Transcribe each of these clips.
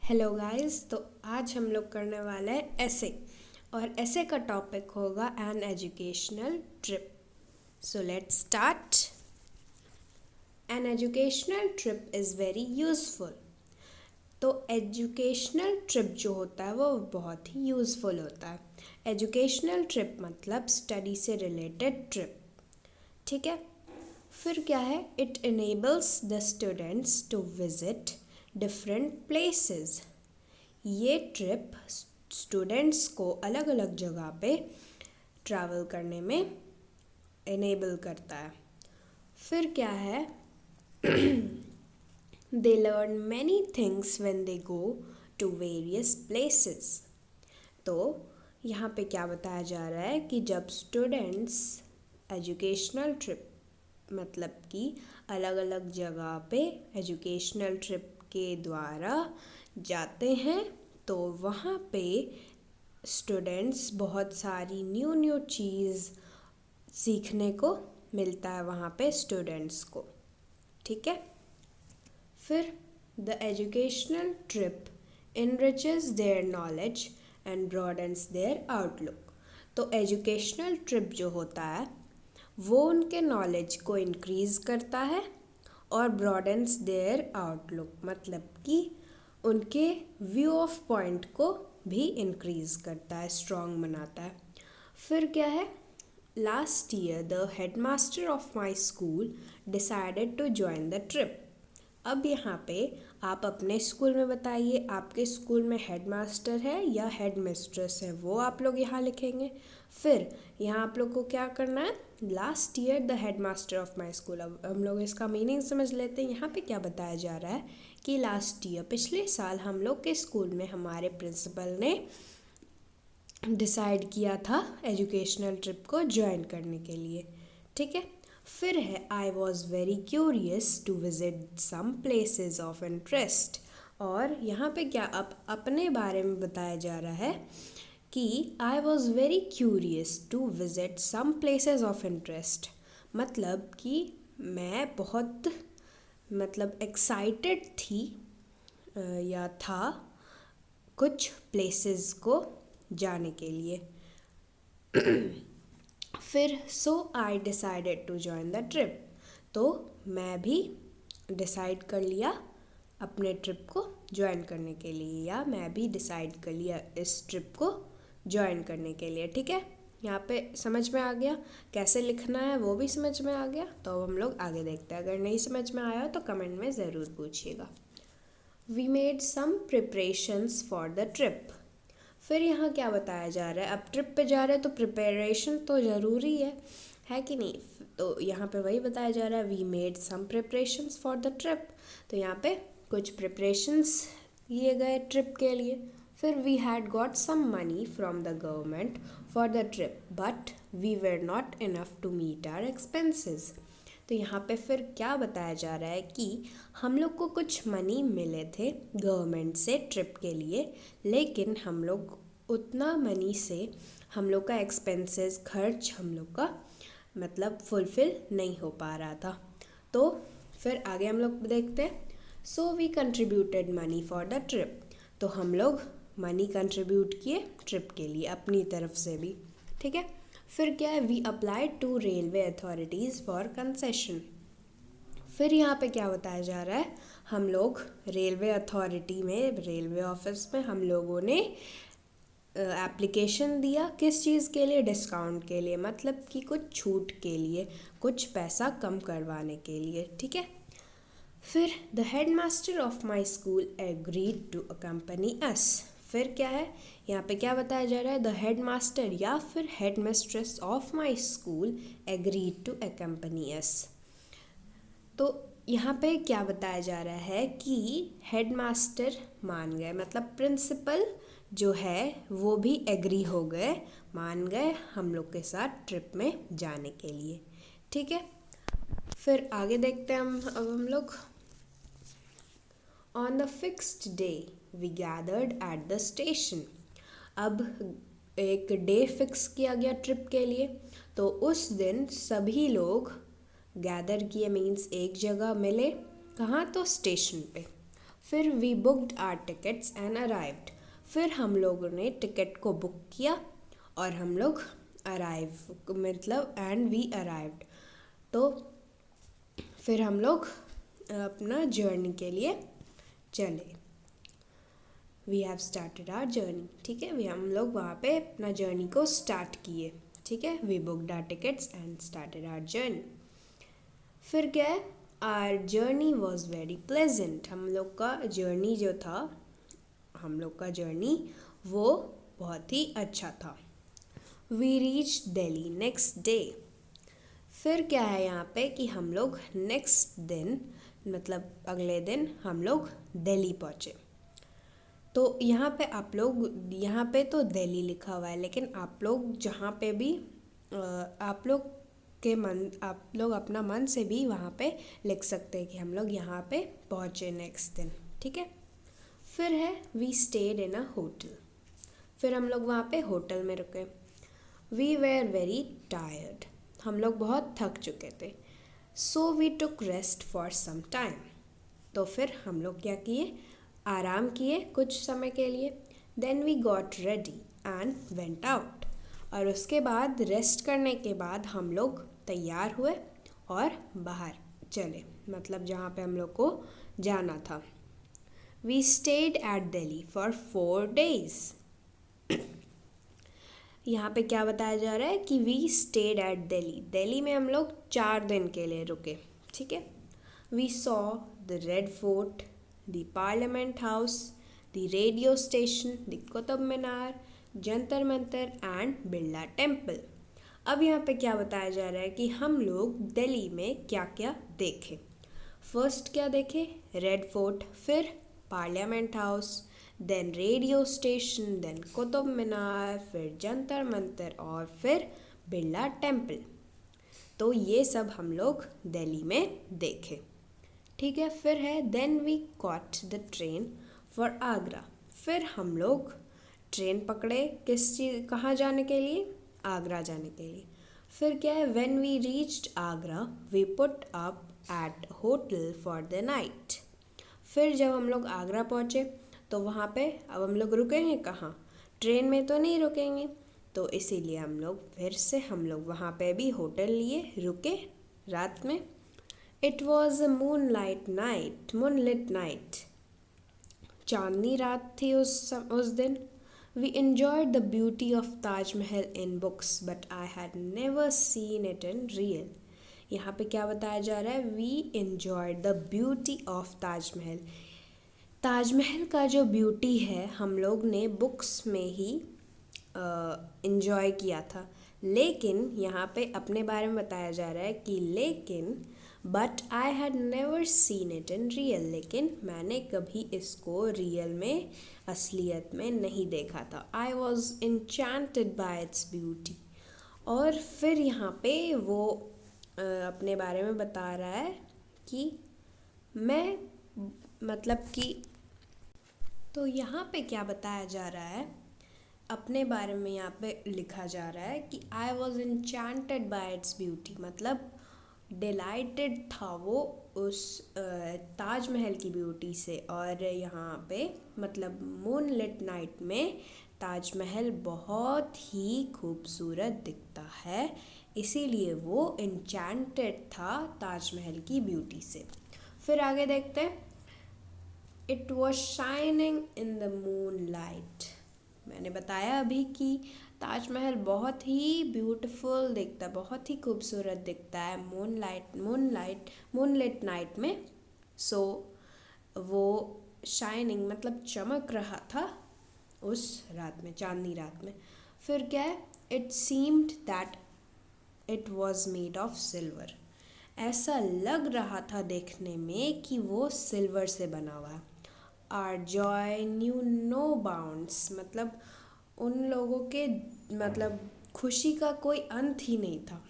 Hello guys. तो आज हम लोग करने वाले हैं ऐसे, और ऐसे का टॉपिक होगा an educational trip. So let's start. An educational trip is very useful. तो एजुकेशनल ट्रिप जो होता है वो बहुत ही यूज़फुल होता है। एजुकेशनल ट्रिप मतलब स्टडी से रिलेटेड ट्रिप, ठीक है। फिर क्या है, it enables the students to visit different places. ये ट्रिप स्टूडेंट्स को अलग अलग जगह पे ट्रैवल करने में इनेबल करता है। फिर क्या है, they learn many things when they go to various places. तो यहाँ पे क्या बताया जा रहा है कि जब स्टूडेंट्स एजुकेशनल ट्रिप मतलब कि अलग अलग जगह पे एजुकेशनल ट्रिप के द्वारा जाते हैं तो वहाँ पे स्टूडेंट्स बहुत सारी न्यू न्यू चीज़ सीखने को मिलता है वहाँ पे स्टूडेंट्स को, ठीक है। फिर the educational trip enriches their knowledge and broadens their outlook। तो एजुकेशनल ट्रिप जो होता है वो उनके नॉलेज को इंक्रीज़ करता है और ब्रॉडन्स देयर आउटलुक मतलब कि उनके व्यू ऑफ पॉइंट को भी इंक्रीज़ करता है, स्ट्रॉन्ग बनाता है। फिर क्या है, last year the headmaster of my school decided to join the trip. अब यहाँ पे आप अपने स्कूल में बताइए, आपके स्कूल में हेडमास्टर है या हेड मिस्ट्रेस है, वो आप लोग यहाँ लिखेंगे। फिर यहाँ आप लोग को क्या करना है, last year the headmaster of my school. अब हम लोग इसका मीनिंग समझ लेते हैं। यहाँ पे क्या बताया जा रहा है कि लास्ट ईयर पिछले साल हम लोग के स्कूल में हमारे प्रिंसिपल ने डिसाइड किया था एजुकेशनल ट्रिप को ज्वाइन करने के लिए, ठीक है। फिर है, I was very curious to visit some places of interest. और यहाँ पे क्या अपने बारे में बताया जा रहा है कि I was very curious to visit some places of interest. मतलब कि मैं बहुत एक्साइटेड थी या था कुछ प्लेसेस को जाने के लिए। फिर so I decided to join the trip. तो मैं भी डिसाइड कर लिया अपने ट्रिप को ज्वाइन करने के लिए, या मैं भी डिसाइड कर लिया इस ट्रिप को ज्वाइन करने के लिए, ठीक है। यहाँ पे समझ में आ गया, कैसे लिखना है वो भी समझ में आ गया। तो अब हम लोग आगे देखते हैं। अगर नहीं समझ में आया तो कमेंट में ज़रूर पूछिएगा। We made some preparations for the trip. फिर यहाँ क्या बताया जा रहा है, अब ट्रिप पे जा रहे हैं तो प्रिपरेशन तो ज़रूरी है कि नहीं। तो यहाँ पे वही बताया जा रहा है, we made some preparations for the trip. तो यहाँ पे कुछ प्रिपरेशंस किए गए ट्रिप के लिए। फिर we had got some money from the government for the trip but we were not enough to meet our expenses. तो यहाँ पे फिर क्या बताया जा रहा है कि हम लोग को कुछ मनी मिले थे गवर्नमेंट से ट्रिप के लिए, लेकिन हम लोग उतना मनी से हम लोग का एक्सपेंसेस खर्च हम लोग का फुलफ़िल नहीं हो पा रहा था। तो फिर आगे हम लोग देखते हैं। So we contributed money for the trip. तो हम लोग मनी कंट्रीब्यूट किए ट्रिप के लिए अपनी तरफ से भी, ठीक है। फिर क्या है, we applied to railway authorities for concession. फिर यहाँ पे क्या बताया जा रहा है, हम लोग रेलवे अथॉरिटी में, रेलवे ऑफिस में हम लोगों ने एप्लीकेशन दिया। किस चीज़ के लिए, डिस्काउंट के लिए, मतलब कि कुछ छूट के लिए, कुछ पैसा कम करवाने के लिए, ठीक है। फिर the headmaster of my school agreed to accompany us. फिर क्या है, यहाँ पे क्या बताया जा रहा है, द हेड मास्टर या फिर headmistress of my school agreed to accompany us. तो यहाँ पे क्या बताया जा रहा है कि हेड मास्टर मान गए, मतलब प्रिंसिपल जो है वो भी एग्री हो गए, मान गए हम लोग के साथ ट्रिप में जाने के लिए, ठीक है। फिर आगे देखते हैं हम लोग। On the fixed day we gathered at the station. अब एक डे फिक्स किया गया ट्रिप के लिए, तो उस दिन सभी लोग गैदर किए, मीन्स एक जगह मिले, कहाँ, तो स्टेशन पे। फिर we booked our tickets and arrived. फिर हम लोगों ने टिकट को बुक किया और हम लोग अराइव मतलब एंड वी अराइव्ड। तो फिर हम लोग अपना जर्नी के लिए चले। We have started our journey, ठीक है, हम लोग वहाँ पे अपना जर्नी को स्टार्ट किए, ठीक है। We booked our tickets and started our journey. फिर क्या है, our journey was very pleasant. हम लोग का जर्नी जो था, हम लोग का जर्नी वो बहुत ही अच्छा था। We reach Delhi next day. फिर क्या है यहाँ पे कि हम लोग नेक्स्ट दिन मतलब अगले दिन हम लोग दिल्ली पहुँचे। तो यहाँ पे आप लोग, यहाँ पे तो दिल्ली लिखा हुआ है, लेकिन आप लोग जहाँ पे भी आप लोग अपना मन से भी वहाँ पे लिख सकते हैं कि हम लोग यहाँ पे पहुँचे नेक्स्ट दिन, ठीक है। फिर है we stayed in a hotel. फिर हम लोग वहाँ पे होटल में रुके। We were very tired. हम लोग बहुत थक चुके थे। So we took rest for some time. तो फिर हम लोग क्या किए, आराम किए कुछ समय के लिए। Then we got ready and went out. और उसके बाद रेस्ट करने के बाद हम लोग तैयार हुए और बाहर चले, मतलब जहाँ पे हम लोग को जाना था। We stayed at Delhi for 4 days। यहाँ पे क्या बताया जा रहा है कि we stayed at Delhi, Delhi में हम लोग 4 दिन के लिए रुके, ठीक है। We saw the red fort, the parliament house, the radio station, the Qutub Minar, Jantar Mantar and Birla temple. अब यहाँ पे क्या बताया जा रहा है कि हम लोग दिल्ली में क्या क्या देखे। फर्स्ट क्या देखे, रेड फोर्ट, फिर Parliament House, then radio station, then Qutub Minar, फिर जंतर मंतर और फिर बिरला टेम्पल। तो ये सब हम लोग दिल्ली में देखे, ठीक है। फिर है then we caught the train for Agra. फिर हम लोग ट्रेन पकड़े किस चीज़, कहाँ जाने के लिए, आगरा जाने के लिए। फिर क्या है, when we reached Agra we put up at hotel for the night. फिर जब हम लोग आगरा पहुँचे तो वहाँ पे अब हम लोग रुकेंगे कहाँ, ट्रेन में तो नहीं रुकेंगे, तो इसीलिए हम लोग वहाँ पे भी होटल लिए, रुके रात में। It was a moonlit night. चांदनी रात थी उस दिन। We enjoyed the beauty of Taj Mahal in books but I had never seen it in real. यहाँ पे क्या बताया जा रहा है, we enjoyed the beauty of Taj Mahal. Taj Mahal का जो ब्यूटी है हम लोग ने बुक्स में ही enjoy किया था, लेकिन यहाँ पे अपने बारे में बताया जा रहा है कि लेकिन but I had never seen it in real, लेकिन मैंने कभी इसको रियल में, असलियत में नहीं देखा था। I was enchanted bye its beauty. और फिर यहाँ पे वो अपने बारे में बता रहा है कि मैं मतलब कि, तो यहाँ पे क्या बताया जा रहा है, अपने बारे में यहाँ पे लिखा जा रहा है कि I was enchanted bye its beauty, मतलब डिलाइटेड था वो उस ताजमहल की ब्यूटी से। और यहाँ पे मतलब मूनलिट नाइट में ताजमहल बहुत ही खूबसूरत दिखता है, इसीलिए वो enchanted था ताजमहल की ब्यूटी से। फिर आगे देखते हैं, it was shining in the moonlight. मैंने बताया अभी कि ताजमहल बहुत ही ब्यूटीफुल दिखता है, बहुत ही खूबसूरत दिखता है मूनलाइट नाइट में। सो वो शाइनिंग मतलब चमक रहा था उस रात में, चांदनी रात में। फिर क्या है, it seemed that it was made of silver. ऐसा लग रहा था देखने में कि वो सिल्वर से बना हुआ है। Our joy knew no bounds, मतलब उन लोगों के मतलब खुशी का कोई अंत ही नहीं था।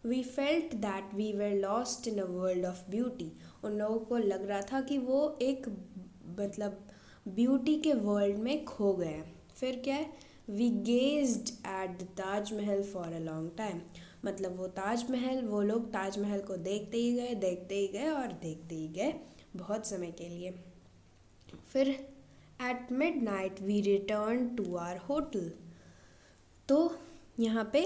We felt that we were lost in a world of beauty. उन लोगों को लग रहा था कि वो एक मतलब ब्यूटी के वर्ल्ड में खो गए। फिर क्या है, we gazed at the Taj Mahal for a long time, मतलब वो लोग ताजमहल को देखते ही गए और देखते ही गए बहुत समय के लिए। फिर at midnight we return to our hotel. तो यहाँ पे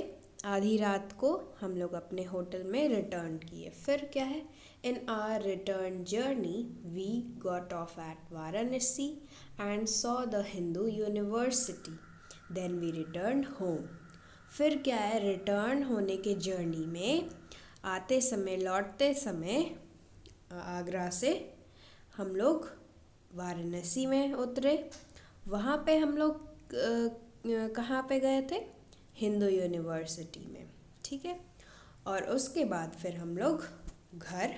आधी रात को हम लोग अपने होटल में रिटर्न किए। फिर क्या है, in our return journey we got off at Varanasi and saw the Hindu university then we return home. फिर क्या है, रिटर्न होने के जर्नी में आते समय लौटते समय आगरा से हम लोग वाराणसी में उतरे। वहाँ पे हम लोग कहाँ पे गए थे, हिंदू यूनिवर्सिटी में, ठीक है। और उसके बाद फिर हम लोग घर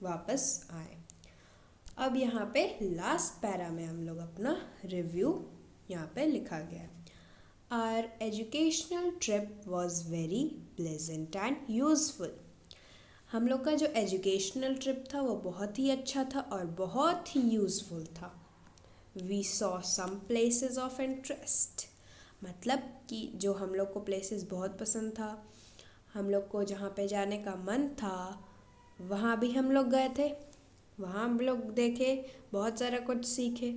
वापस आए। अब यहाँ पे लास्ट पैरा में हम लोग अपना रिव्यू यहाँ पे लिखा गया है। Our educational trip was very pleasant and useful. हम लोग का जो एजुकेशनल ट्रिप था वो बहुत ही अच्छा था और बहुत ही यूज़फुल था। We saw some places of interest, मतलब कि जो हम लोग को प्लेसेस बहुत पसंद था, हम लोग को जहाँ पे जाने का मन था वहाँ भी हम लोग गए थे, वहाँ हम लोग देखे, बहुत सारा कुछ सीखे।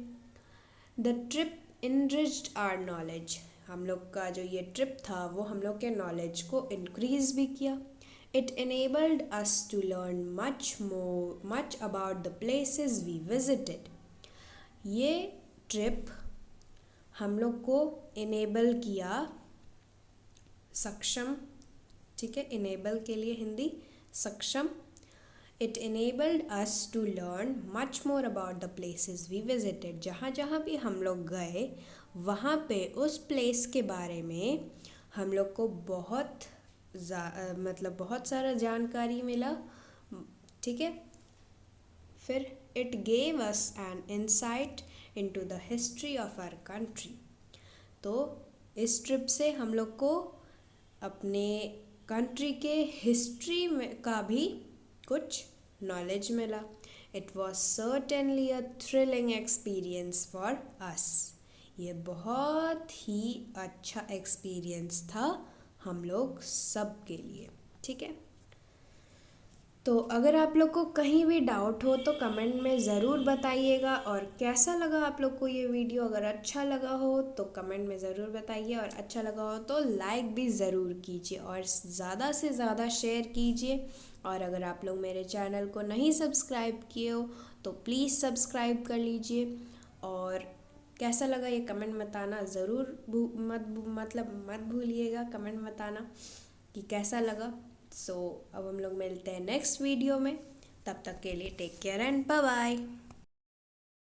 The trip enriched our knowledge, हम लोग का जो ये ट्रिप था वो हम लोग के नॉलेज को इंक्रीज़ भी किया। It enabled us to learn much about the places we visited। ये ट्रिप हम लोग को इनेबल किया, सक्षम, ठीक है, इनेबल के लिए हिंदी सक्षम। It enabled us to learn much more about the places we visited। जहाँ जहाँ भी हम लोग गए वहाँ पे उस प्लेस के बारे में हम लोग को मतलब बहुत सारा जानकारी मिला, ठीक है। फिर it gave us an insight into the history of our country. तो इस ट्रिप से हम लोग को अपने कंट्री के हिस्ट्री में का भी कुछ नॉलेज मिला। It was certainly a thrilling experience for us. ये बहुत ही अच्छा एक्सपीरियंस था हम लोग सब के लिए, ठीक है। तो अगर आप लोग को कहीं भी डाउट हो तो कमेंट में ज़रूर बताइएगा, और कैसा लगा आप लोग को ये वीडियो। अगर अच्छा लगा हो तो कमेंट में ज़रूर बताइए, और अच्छा लगा हो तो लाइक भी ज़रूर कीजिए और ज़्यादा से ज़्यादा शेयर कीजिए। और अगर आप लोग मेरे चैनल को नहीं सब्सक्राइब किए हो तो प्लीज़ सब्सक्राइब कर लीजिए। और कैसा लगा ये कमेंट बताना ज़रूर मत भूलिएगा कमेंट बताना कि कैसा लगा। सो अब हम लोग मिलते हैं नेक्स्ट वीडियो में, तब तक के लिए take care and bye bye.